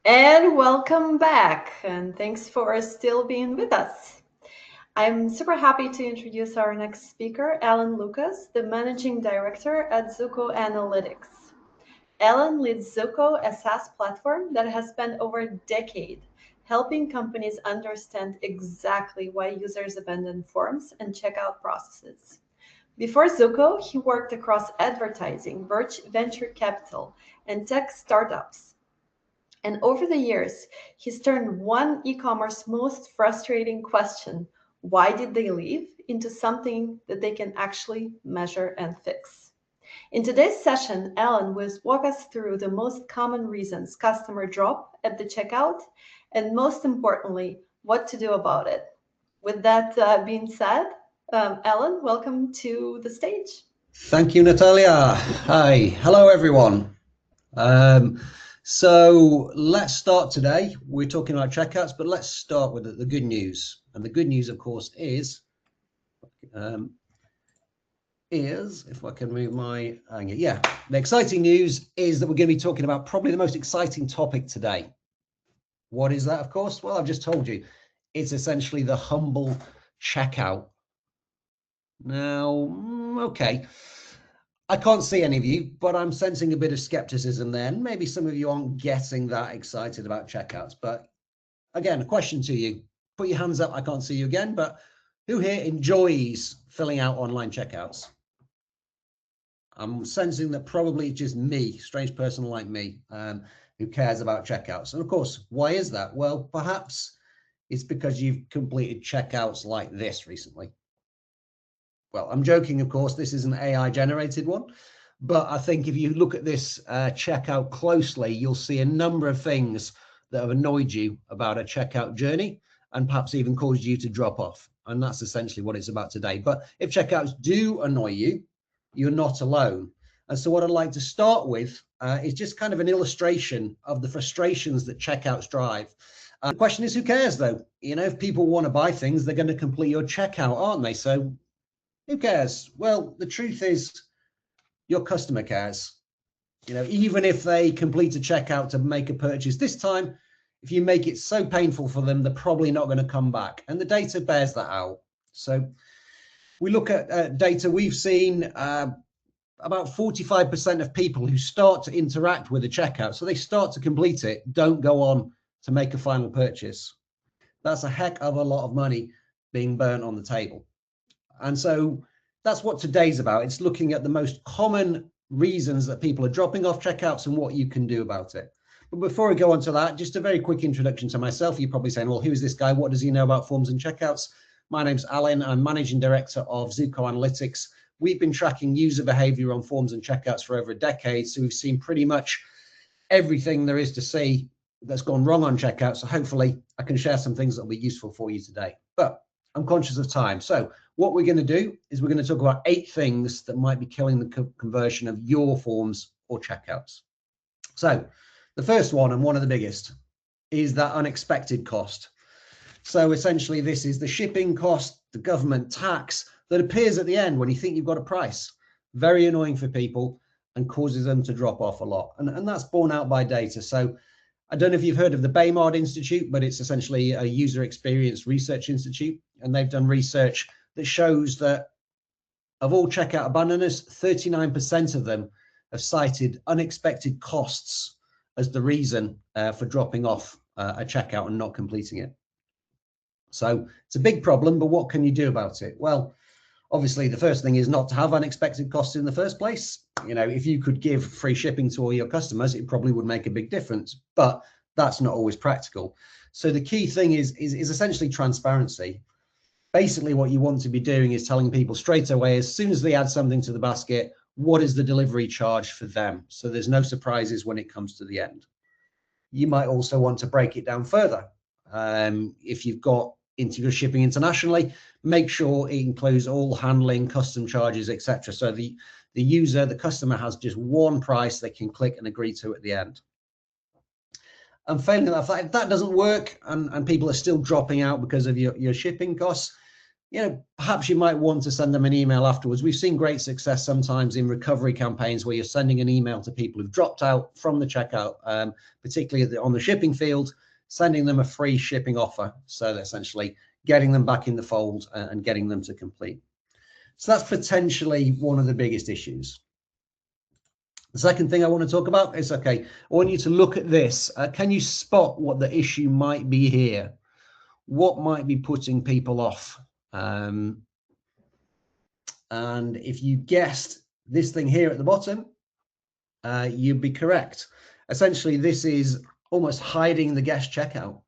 And welcome back, and thanks for still being with us. I'm super happy to introduce our next speaker, Alun Lucas, the Managing Director at Zuko Analytics. Alun leads Zuko, a SaaS platform that has spent over a decade helping companies understand exactly why users abandon forms and checkout processes. Before Zuko, he worked across advertising, venture capital, and tech startups. And over the years, he's turned one e-commerce most frustrating question, why did they leave, into something that they can actually measure and fix. In today's session, Alan will walk us through the most common reasons customers drop at the checkout, and most importantly, what to do about it. With that being said, Alan, welcome to the stage. Thank you, Natalia. Hi. Hello, everyone. Um, so let's start today. We're talking about checkouts, but let's start with the good news. And the good news, of course, um, is if I can move my yeah, the exciting news is that we're going to be talking about probably the most exciting topic today. What is that? Of course, well, I've just told you. It's essentially the humble checkout. Now, okay. I can't see any of you, but I'm sensing a bit of skepticism there. And maybe some of you aren't getting that excited about checkouts. But again, a question to you. Put your hands up. I can't see you again, but who here enjoys filling out online checkouts? I'm sensing that probably it's just me, strange person like me, who cares about checkouts. And of course, why is that? Well, perhaps it's because you've completed checkouts like this recently. Well, I'm joking, of course, this is an AI generated one, but I think if you look at this checkout closely, you'll see a number of things that have annoyed you about a checkout journey and perhaps even caused you to drop off. And that's essentially what it's about today. But if checkouts do annoy you, you're not alone. And so what I'd like to start with is just kind of an illustration of the frustrations that checkouts drive. The question is, who cares though? You know, if people want to buy things, they're going to complete your checkout, aren't they? So who cares? Well, the truth is your customer cares. You know, even if they complete a checkout to make a purchase this time, if you make it so painful for them, they're probably not going to come back. And the data bears that out. So we look at data we've seen, about 45% of people who start to interact with a checkout, so they start to complete it, don't go on to make a final purchase. That's a heck of a lot of money being burnt on the table. And so that's what today's about. It's looking at the most common reasons that people are dropping off checkouts and what you can do about it. But before we go on to that, just a very quick introduction to myself. You're probably saying, well, who's this guy? What does he know about forms and checkouts? My name's Alun. I'm Managing Director of Zuko Analytics. We've been tracking user behavior on forms and checkouts for over a decade. So we've seen pretty much everything there is to see that's gone wrong on checkout. So hopefully I can share some things that will be useful for you today. But I'm conscious of time. So what we're going to do is we're going to talk about 8 things that might be killing the conversion of your forms or checkouts. So the first one, and one of the biggest, is that unexpected cost. So essentially this is the shipping cost, the government tax that appears at the end when you think you've got a price. Very annoying for people and causes them to drop off a lot. And that's borne out by data. So I don't know if you've heard of the Baymard Institute, but it's essentially a user experience research institute. And they've done research that shows that of all checkout abandoners, 39% of them have cited unexpected costs as the reason for dropping off a checkout and not completing it. So it's a big problem, but what can you do about it? Well, obviously the first thing is not to have unexpected costs in the first place. You know, if you could give free shipping to all your customers, it probably would make a big difference, but that's not always practical. So the key thing is essentially transparency. Basically what you want to be doing is telling people straight away, as soon as they add something to the basket, what is the delivery charge for them? So there's no surprises when it comes to the end. You might also want to break it down further. If you've got your shipping internationally, make sure it includes all handling, custom charges, etc. So the user, the customer has just one price they can click and agree to at the end. And failing that, if that doesn't work and people are still dropping out because of your shipping costs, perhaps you might want to send them an email afterwards. We've seen great success sometimes in recovery campaigns where you're sending an email to people who've dropped out from the checkout, particularly on the shipping field, sending them a free shipping offer. So that essentially getting them back in the fold and getting them to complete. So that's potentially one of the biggest issues. The second thing I want to talk about is, okay, I want you to look at this. Can you spot what the issue might be here? What might be putting people off? And if you guessed this thing here at the bottom, you'd be correct. Essentially, this is almost hiding the guest checkout.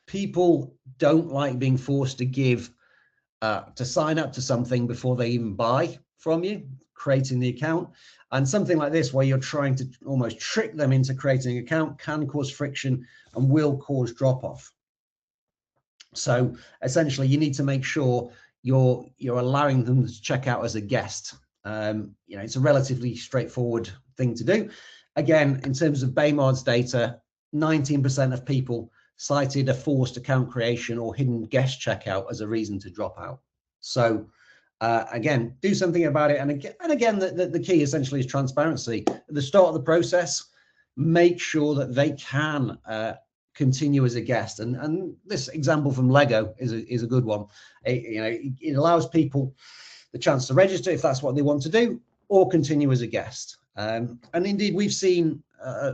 People don't like being forced to sign up to something before they even buy from you, creating the account. And something like this, where you're trying to almost trick them into creating an account, can cause friction and will cause drop-off. So essentially, you need to make sure you're allowing them to check out as a guest. It's a relatively straightforward thing to do. Again, in terms of Baymard's data, 19% of people cited a forced account creation or hidden guest checkout as a reason to drop out. So again, do something about it. And again, the key essentially is transparency. At the start of the process, make sure that they can continue as a guest. And this example from Lego is a good one. It allows people the chance to register if that's what they want to do, or continue as a guest. And indeed, we've seen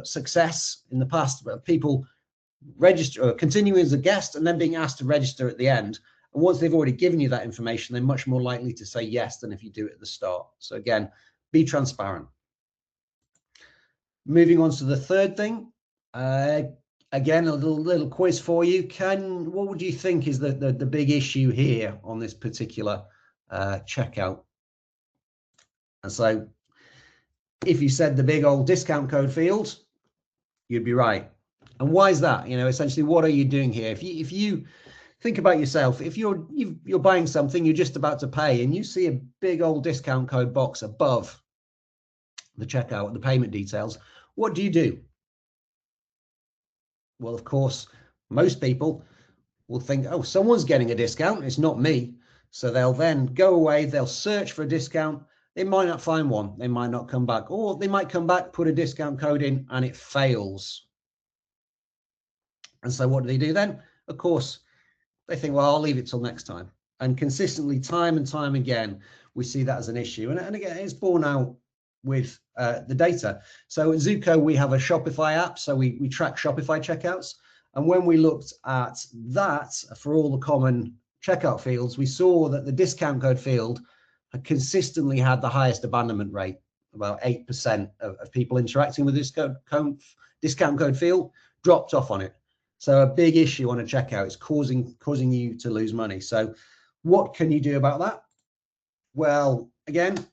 success in the past where people register or continue as a guest and then being asked to register at the end. And once they've already given you that information, they're much more likely to say yes than if you do it at the start. So again, be transparent. Moving on to the third thing, again, a little quiz for you. What would you think is the big issue here on this particular checkout? And so if you said the big old discount code field, you'd be right. And why is that? Essentially, what are you doing here? If you think about yourself, if you're buying something, you're just about to pay, and you see a big old discount code box above the checkout, the payment details, what do? Well, of course, most people will think, oh, someone's getting a discount, it's not me. So they'll then go away, they'll search for a discount. They might not find one, they might not come back, or they might come back, put a discount code in, and it fails. And so what do then? Of course, they think, well, I'll leave it till next time. And consistently, time and time again, we see that as an issue. And again, it's borne out with the data. So at Zuko, we have a Shopify app. So we track Shopify checkouts. And when we looked at that for all the common checkout fields, we saw that the discount code field had consistently had the highest abandonment rate. About 8% of people interacting with this discount code field dropped off on it. So a big issue on a checkout is causing you to lose money. So what can you do about that? Well, again,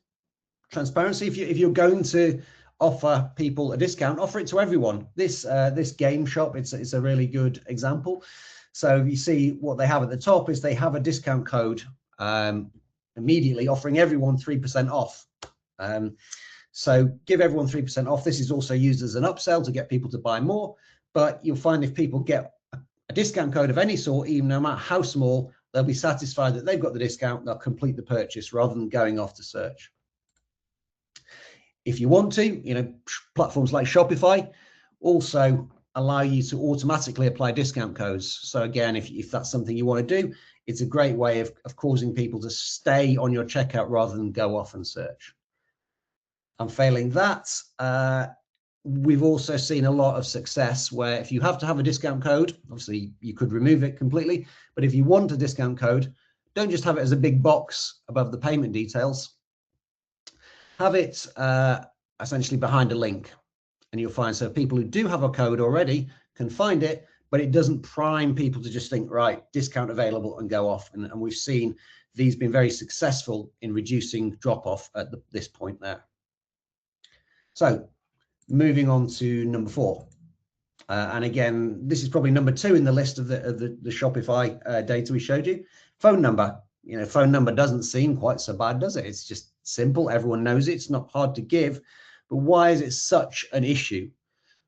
transparency. If you're going to offer people a discount, offer it to everyone. This game shop, it's a really good example. So you see what they have at the top is they have a discount code immediately offering everyone 3% off. So give everyone 3% off. This is also used as an upsell to get people to buy more. But you'll find if people get a discount code of any sort, even no matter how small, they'll be satisfied that they've got the discount, they'll complete the purchase rather than going off to search. If you want to, platforms like Shopify also allow you to automatically apply discount codes. So again, if that's something you want to do, it's a great way of causing people to stay on your checkout rather than go off and search. And failing that, we've also seen a lot of success where if you have to have a discount code, obviously you could remove it completely, but if you want a discount code, don't just have it as a big box above the payment details. Have it essentially behind a link, and you'll find so people who do have a code already can find it, but it doesn't prime people to just think, right, discount available and go off. And we've seen these been very successful in reducing drop off at this point there. So moving on to number 4. And again, this is probably number 2 in the list of the Shopify data we showed you. Phone number. Phone number doesn't seem quite so bad, does it? It's just simple. Everyone knows it. It's not hard to give. But why is it such an issue?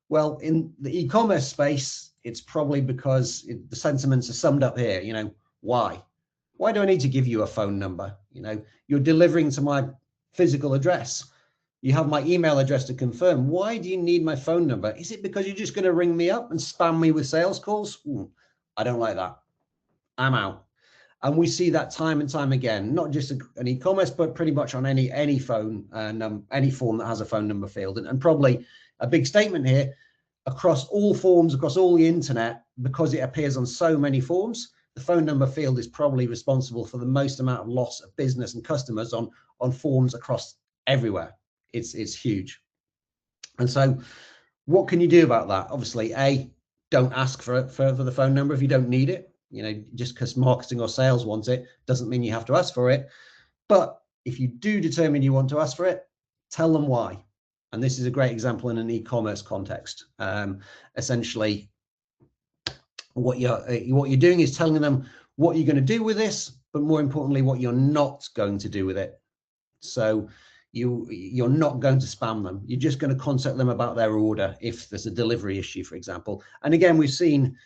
Well, in the e-commerce space, it's probably because the sentiments are summed up here. Why? Why do I need to give you a phone number? You know, you're delivering to my physical address. You have my email address to confirm. Why do you need my phone number? Is it because you're just going to ring me up and spam me with sales calls? I don't like that. I'm out. And we see that time and time again, not just an e-commerce, but pretty much on any phone, any form that has a phone number field. And probably a big statement here, across all forms, across all the internet, because it appears on so many forms, the phone number field is probably responsible for the most amount of loss of business and customers on forms across everywhere. It's huge. And so what can you do about that? Obviously, don't ask for the phone number if you don't need it. You know, just because marketing or sales want it doesn't mean you have to ask for it. But if you do determine you want to ask for it, tell them why. And this is a great example in an e-commerce context. Essentially, what you're doing is telling them what you're going to do with this, but more importantly, what you're not going to do with it. So you're not going to spam them. You're just going to contact them about their order if there's a delivery issue, for example. And again, we've seen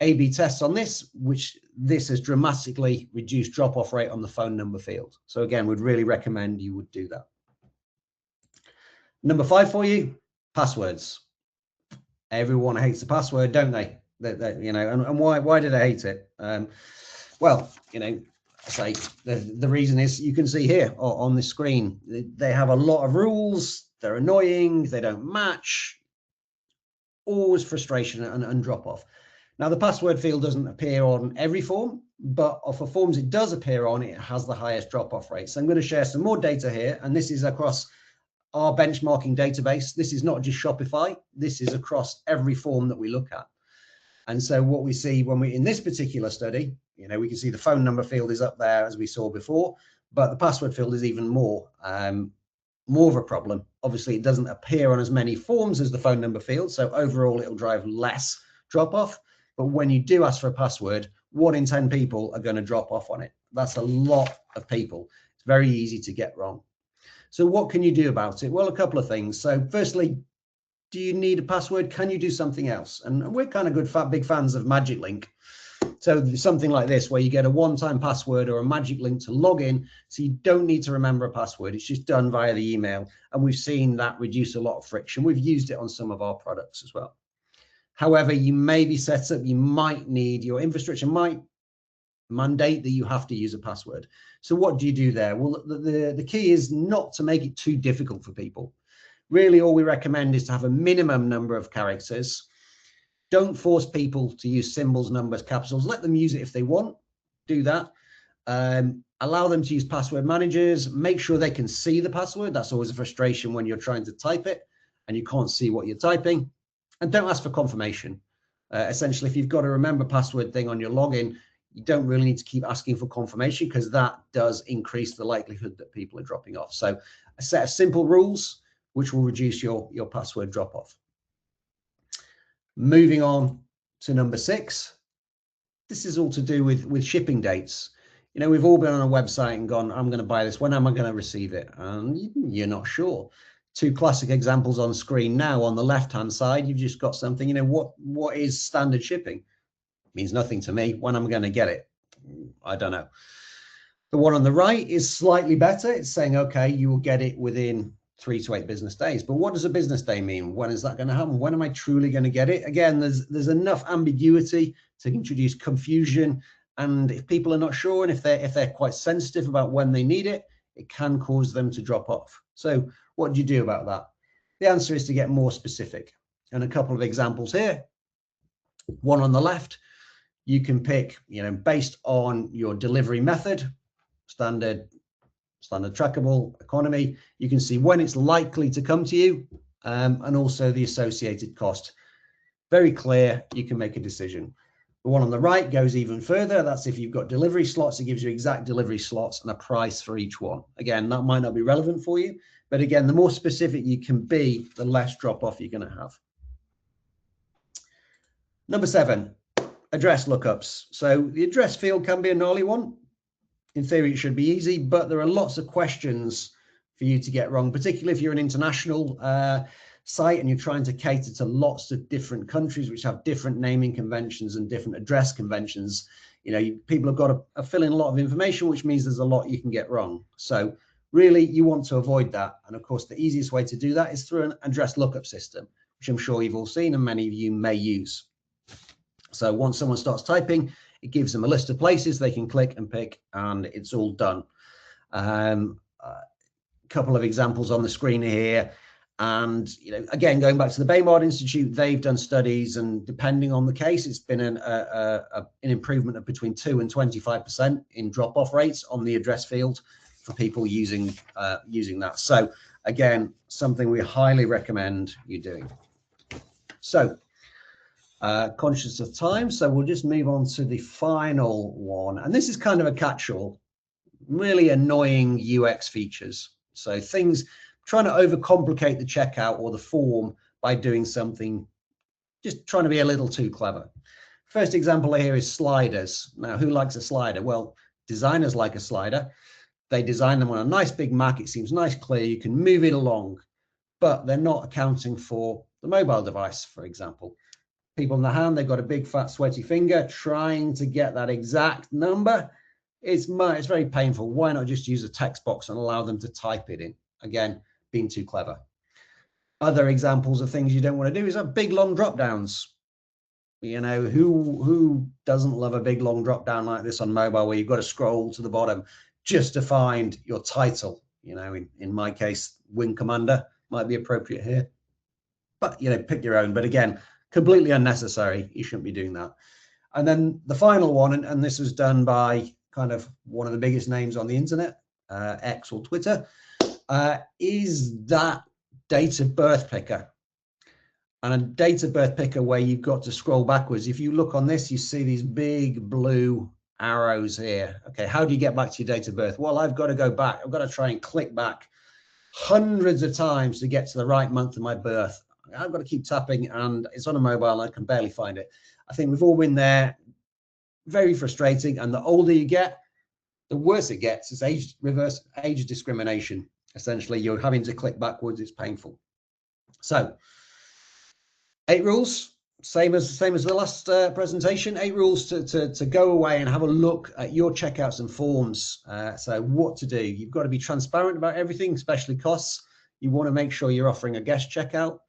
A/B tests on this, which this has dramatically reduced drop-off rate on the phone number field. So again, we'd really recommend you would do that. Number 5 for you, passwords. Everyone hates the password, don't they? You know, and why do they hate it? Well, you know, I say the reason is you can see here on the screen, they have a lot of rules. They're annoying. They don't match. Always frustration and drop off. Now, the password field doesn't appear on every form, but for forms it does appear on, it has the highest drop-off rate. So I'm going to share some more data here, and this is across our benchmarking database. This is not just Shopify. This is across every form that we look at. And so what we see when we, in this particular study, you know, we can see the phone number field is up there as we saw before, but the password field is even more of a problem. Obviously, it doesn't appear on as many forms as the phone number field. So overall, it'll drive less drop-off. But when you do ask for a password, 1 in 10 people are going to drop off on it. That's a lot of people. It's very easy to get wrong. So what can you do about it? Well, a couple of things. So firstly, do you need a password? Can you do something else? And we're kind of big fans of Magic Link. So something like this, where you get a one-time password or a magic link to log in, so you don't need to remember a password. It's just done via the email. And we've seen that reduce a lot of friction. We've used it on some of our products as well. However, you may be set up, you might need, your infrastructure might mandate that you have to use a password. So what do you do there? Well, the key is not to make it too difficult for people. Really, all we recommend is to have a minimum number of characters. Don't force people to use symbols, numbers, capitals. Let them use it if they want. Do that. Allow them to use password managers. Make sure they can see the password. That's always a frustration when you're trying to type it and you can't see what you're typing. And don't ask for confirmation. Essentially, if you've got a remember password thing on your login, you don't really need to keep asking for confirmation, because that does increase the likelihood that people are dropping off. So a set of simple rules which will reduce your password drop off. Moving on to number 6. This is all to do with shipping dates. You know, we've all been on a website and gone, I'm going to buy this. When am I going to receive it? And you're not sure. 2 classic examples on screen now. On the left-hand side, you've just got something, you know, what is standard shipping? It means nothing to me. When am I going to get it? I don't know. The one on the right is slightly better. It's saying, okay, you will get it within 3 to 8 business days. But what does a business day mean? When is that going to happen? When am I truly going to get it? Again, there's enough ambiguity to introduce confusion. And if people are not sure, and if they're quite sensitive about when they need it, it can cause them to drop off. So what do you do about that? The answer is to get more specific. And a couple of examples here. One on the left, you can pick, you know, based on your delivery method, standard trackable, economy, you can see when it's likely to come to you, and also the associated cost. Very clear, you can make a decision. The one on the right goes even further. That's if you've got delivery slots, it gives you exact delivery slots and a price for each one. Again, that might not be relevant for you, but again, the more specific you can be, the less drop off you're going to have. Number 7, address lookups. So the address field can be a gnarly one. In theory, it should be easy, but there are lots of questions for you to get wrong, particularly if you're an international site and you're trying to cater to lots of different countries which have different naming conventions and different address conventions. people have got to fill in a lot of information, which means there's a lot you can get wrong. So really, you want to avoid that. And of course, the easiest way to do that is through an address lookup system, which I'm sure you've all seen and many of you may use. So once someone starts typing, it gives them a list of places they can click and pick, and it's all done. Couple of examples on the screen here. And again, going back to the Baymard Institute, they've done studies, and depending on the case, it's been an improvement of between 2 and 25% in drop-off rates on the address field for people using that. So again, something we highly recommend you doing. So conscious of time, so we'll just move on to the final one, and this is kind of a catch-all, really annoying UX features. So things trying to overcomplicate the checkout or the form by doing something, just trying to be a little too clever. First example here is sliders. Now, who likes a slider? Well, designers like a slider. They design them on a nice big Mac. It seems nice, clear. You can move it along, but they're not accounting for the mobile device, for example. People in the hand, they've got a big, fat, sweaty finger trying to get that exact number. It's very painful. Why not just use a text box and allow them to type it in? Again, being too clever. Other examples of things you don't want to do is have big, long drop downs. Who doesn't love a big, long drop down like this on mobile, where you've got to scroll to the bottom just to find your title? In my case, Wing Commander might be appropriate here. But, pick your own. But again, completely unnecessary. You shouldn't be doing that. And then the final one, and this was done by kind of one of the biggest names on the internet, X or Twitter, is that date of birth picker. And a date of birth picker where you've got to scroll backwards. If you look on this, you see these big blue arrows here. Okay, how do you get back to your date of birth? Well, I've got to go back. I've got to try and click back hundreds of times to get to the right month of my birth. I've got to keep tapping, and it's on a mobile, and I can barely find it. I think we've all been there. Very frustrating. And the older you get, the worse it gets. It's reverse age discrimination. Essentially, you're having to click backwards. It's painful. So 8 rules, same as the last presentation. 8 rules to go away and have a look at your checkouts and forms. So what to do? You've got to be transparent about everything, especially costs. You want to make sure you're offering a guest checkout.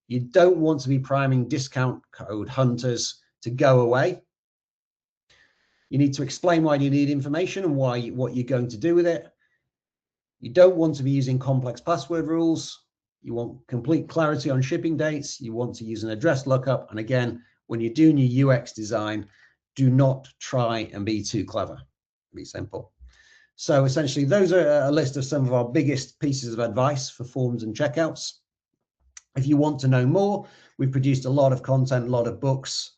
You don't want to be priming discount code hunters to go away. You need to explain why you need information and what you're going to do with it. You don't want to be using complex password rules. You want complete clarity on shipping dates. You want to use an address lookup. And again, when you're doing your UX design, do not try and be too clever. Be simple. So essentially, those are a list of some of our biggest pieces of advice for forms and checkouts. If you want to know more, we've produced a lot of content, a lot of books.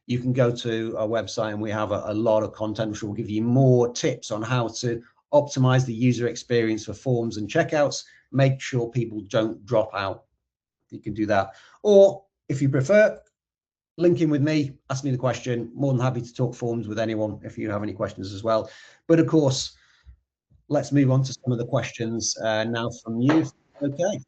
You can go to our website, and we have a lot of content which will give you more tips on how to optimize the user experience for forms and checkouts. Make sure people don't drop out. You can do that. Or if you prefer, link in with me, ask me the question. More than happy to talk forms with anyone if you have any questions as well. But of course, let's move on to some of the questions now from you. Okay.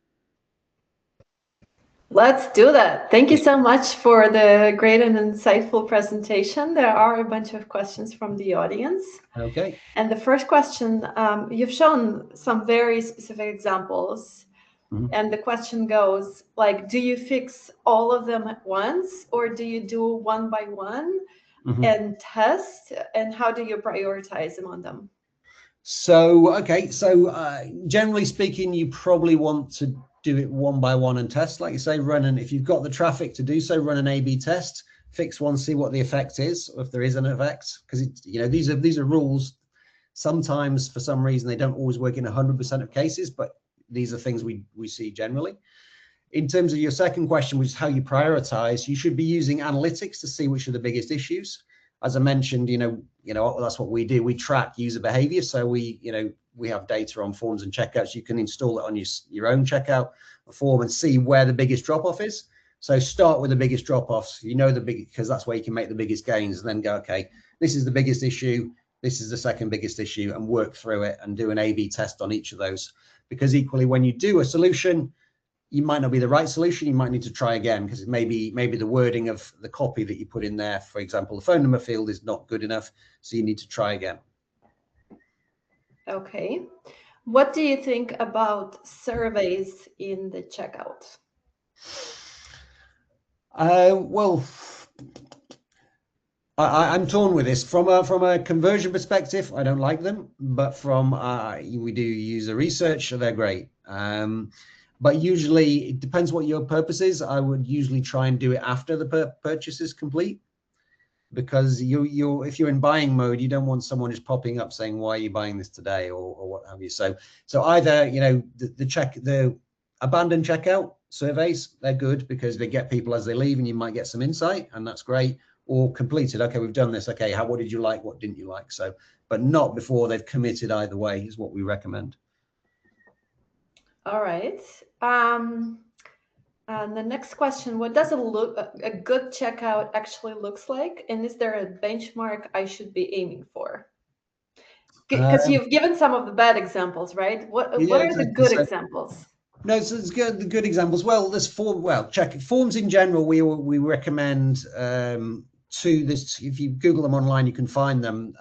Let's do that. Thank you so much for the great and insightful presentation. There are a bunch of questions from the audience. Okay. And the first question, you've shown some very specific examples. Mm-hmm. And the question goes, do you fix all of them at once, or do you do one by one and test? And how do you prioritize among them? So, okay. So generally speaking, you probably want to do it one by one and test. Like you say, if you've got the traffic to do so, run an A/B test, fix one, see what the effect is, or if there is an effect, because these are rules. Sometimes for some reason they don't always work in 100% of cases, but these are things we see generally. In terms of your second question, which is how you prioritize, you should be using analytics to see which are the biggest issues. As I mentioned, that's what we do. We track user behavior. So we have data on forms and checkouts. You can install it on your own checkout form and see where the biggest drop-off is. So start with the biggest drop-offs, because that's where you can make the biggest gains, and then go, okay, this is the biggest issue, this is the second biggest issue, and work through it and do an A/B test on each of those. Because equally, when you do a solution, you might not be the right solution. You might need to try again because maybe the wording of the copy that you put in there, for example, the phone number field is not good enough. So you need to try again. Okay. What do you think about surveys in the checkout? Well, I'm torn with this. From a conversion perspective, I don't like them, but from we do user research, so they're great. But usually it depends what your purpose is. I would usually try and do it after the purchase is complete, because if you're in buying mode, you don't want someone just popping up saying, why are you buying this today, or what have you. So either, you know, the abandoned checkout surveys, they're good because they get people as they leave and you might get some insight, and that's great. Or completed, okay, we've done this, okay, what did you like, what didn't you like? So, but not before they've committed either way is what we recommend. All right. And the next question, what does a good checkout actually looks like? And is there a benchmark I should be aiming for? Because you've given some of the bad examples, right? What Yeah, are the exactly. good So, examples? no, so it's good examples. Well, there's forms in general. We recommend to this. If you Google them online, you can find them.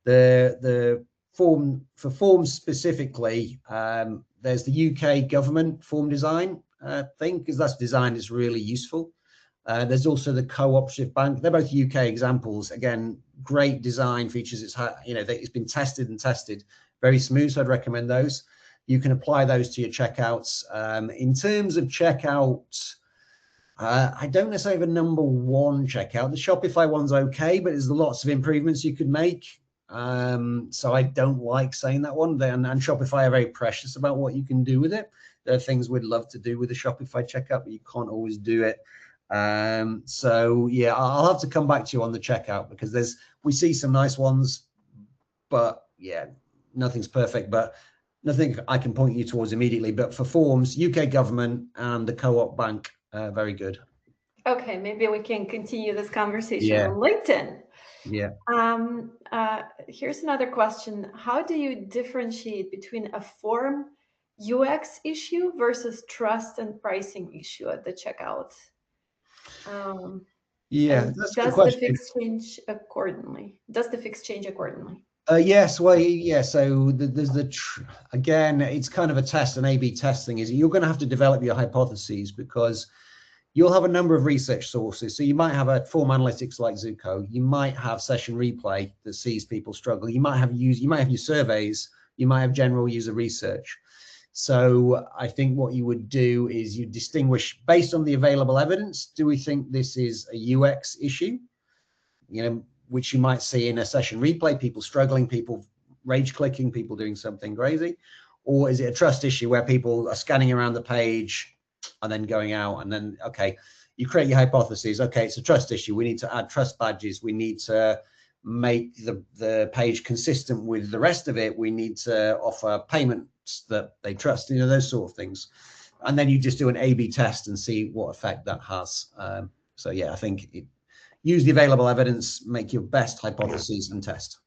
The form for forms specifically, there's the UK government form design thing, because that's design is really useful. There's also the cooperative bank. They're both UK examples. Again, great design features. It's been tested and tested, very smooth. So I'd recommend those. You can apply those to your checkouts. In terms of checkout, I don't necessarily have a number one checkout. The Shopify one's okay, but there's lots of improvements you could make. So I don't like saying that one. And Shopify are very precious about what you can do with it. There are things we'd love to do with the Shopify checkout, but you can't always do it. So yeah, I'll have to come back to you on the checkout, because we see some nice ones, but yeah, nothing's perfect. But nothing I can point you towards immediately. But for forms, UK government and the Co-op Bank, very good. Okay, maybe we can continue this conversation Yeah. on LinkedIn. Yeah. Here's another question. How do you differentiate between a form UX issue versus trust and pricing issue at the checkout? Yeah, And that's a good does the question. fix change accordingly? Does the fix change accordingly? Yes, well, yeah. So there's again, it's kind of a test, an A/B testing. Is you're going to have to develop your hypotheses, because you'll have a number of research sources. So you might have a form analytics like Zuko. You might have session replay that sees people struggle. You might have your surveys. You might have general user research. So I think what you would do is you distinguish based on the available evidence. Do we think this is a UX issue? Which you might see in a session replay, people struggling, people rage clicking, people doing something crazy? Or is it a trust issue where people are scanning around the page and then going out, and then, okay, you create your hypotheses. Okay, it's a trust issue. We need to add trust badges. We need to make the page consistent with the rest of it. We need to offer payments that they trust, those sort of things. And then you just do an A/B test and see what effect that has. So yeah, I think use the available evidence, make your best hypotheses, and test.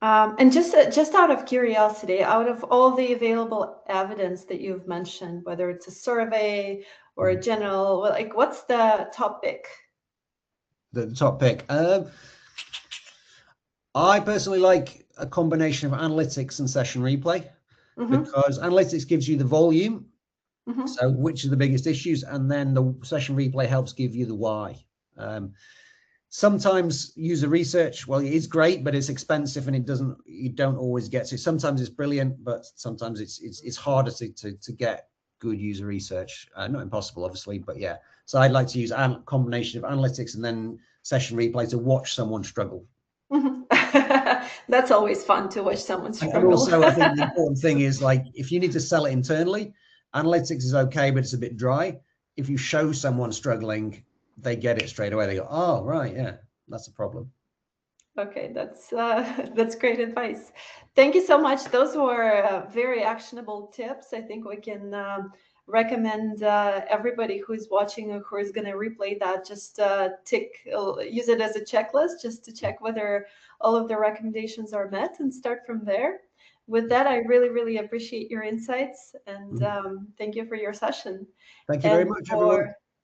And just out of curiosity, out of all the available evidence that you've mentioned, whether it's a survey or a general, like, what's the top pick? The top pick. I personally like a combination of analytics and session replay, because analytics gives you the volume, so which are the biggest issues, and then the session replay helps give you the why. Sometimes user research, well, it is great, but it's expensive and you don't always get it. Sometimes it's brilliant, but sometimes it's harder to get good user research. Not impossible, obviously, but yeah. So I'd like to use a combination of analytics and then session replay to watch someone struggle. That's always fun to watch someone struggle. And also, I think the important thing is, like, if you need to sell it internally, analytics is okay, but it's a bit dry. If you show someone struggling, they get it straight away. They go, oh, right, yeah, that's a problem. Okay, that's great advice. Thank you so much. Those were very actionable tips. I think we can recommend everybody who is watching or who is going to replay that, just use it as a checklist just to check whether all of the recommendations are met and start from there. with that, I really, really appreciate your insights, and thank you for your session. Thank you very And much, for everyone.